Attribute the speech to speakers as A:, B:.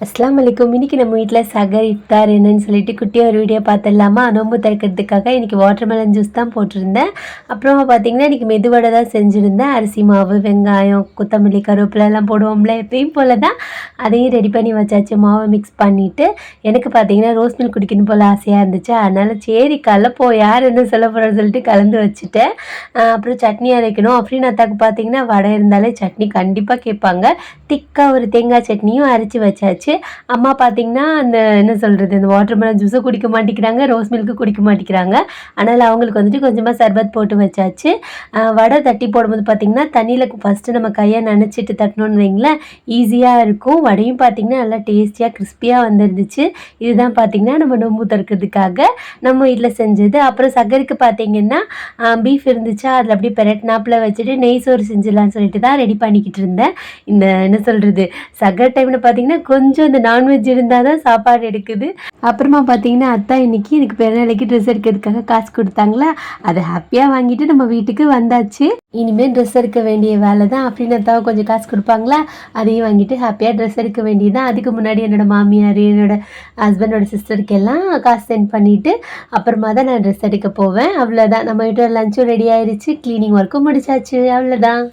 A: அஸ்லாம் வலைக்கும். இன்றைக்கி நம்ம வீட்டில் சகர் இஃப்தார் என்னன்னு சொல்லிட்டு குட்டியாக ஒரு வீடியோ பார்த்துடலாமா. நோம்பு திறக்கிறதுக்காக இன்றைக்கி வாட்டர்மெலன் ஜூஸ் தான் போட்டிருந்தேன். அப்புறமா பார்த்திங்கன்னா இன்றைக்கி மெதுவடை தான் செஞ்சுருந்தேன். அரிசி மாவு, வெங்காயம், கொத்தமல்லி, கருவேப்பிலை எல்லாம் போடுவோம்ல எப்பயும் போல் தான். அதையும் ரெடி பண்ணி வச்சாச்சு. மாவை மிக்ஸ் பண்ணிவிட்டு எனக்கு பார்த்திங்கன்னா ரோஸ் மில்க் குடிக்கணும் போல் ஆசையாக இருந்துச்சு. அதனால் சரி கலப்போம், யார் என்ன சொல்ல போகிறோன்னு சொல்லிட்டு கலந்து வச்சுட்டேன். அப்புறம் சட்னி அரைக்கணும். அப்படின்னு அத்தாக்கு பார்த்திங்கன்னா வடை இருந்தாலே சட்னி கண்டிப்பாக கேட்பாங்க. திக்காக ஒரு தேங்காய் சட்னியும் அரைச்சி வச்சாச்சு. அம்மா பார்த்திங்கன்னா அந்த என்ன சொல்கிறது, இந்த வாட்டர்மெலன் ஜூஸை குடிக்க மாட்டேங்கிறாங்க, ரோஸ் மில்க்கு குடிக்க மாட்டேங்கிறாங்க. அதனால் அவங்களுக்கு வந்துட்டு கொஞ்சமாக சர்பத் போட்டு வச்சாச்சு. வடை தட்டி போடும்போது பார்த்திங்கன்னா தண்ணியில் ஃபஸ்ட்டு நம்ம கையை நனைச்சிட்டு தட்டணுன்னு வைங்களேன், ஈஸியாக இருக்கும். வடையும் பார்த்திங்கன்னா நல்லா டேஸ்டியாக கிறிஸ்பியாக வந்துருந்துச்சு. இதுதான் பார்த்திங்கன்னா நம்ம நோம்பு திறக்கிறதுக்காக நம்ம வீட்டில் செஞ்சது. அப்புறம் சகருக்கு பார்த்திங்கன்னா பீஃப் இருந்துச்சா, அதில் அப்படியே பெரட்னாப்பில் வச்சுட்டு நெய் சோறு செஞ்சிடலான்னு சொல்லிட்டு தான் ரெடி பண்ணிக்கிட்டு இருந்தேன். இந்த என்ன சொல்கிறது, சகர் டைமில் பார்த்திங்கன்னா கொஞ்சம் இந்த நான்வெஜ் இருந்தால் தான் சாப்பாடு எடுக்குது. அப்புறமா பார்த்தீங்கன்னா அத்தா இன்னைக்கு இதுக்கு பிறநாளைக்கு ட்ரெஸ் எடுக்கிறதுக்காக காசு கொடுத்தாங்களா, அதை ஹாப்பியாக வாங்கிட்டு நம்ம வீட்டுக்கு வந்தாச்சு. இனிமேல் ட்ரெஸ் எடுக்க வேண்டிய வேலை தான். அப்படின்னு அத்தாவை கொஞ்சம் காசு கொடுப்பாங்களா, அதையும் வாங்கிட்டு ஹாப்பியாக ட்ரெஸ் எடுக்க வேண்டியதுதான். அதுக்கு முன்னாடி என்னோட மாமியார், என்னோட ஹஸ்பண்டோட சிஸ்டருக்கு எல்லாம் காசு சென்ட் பண்ணிவிட்டு அப்புறமா தான் நான் ட்ரெஸ் எடுக்க போவேன். அவ்வளோதான். நம்ம வீட்டோட லஞ்சும் ரெடி ஆயிடுச்சு, க்ளீனிங் ஒர்க்கும் முடிச்சாச்சு. அவ்வளோதான்.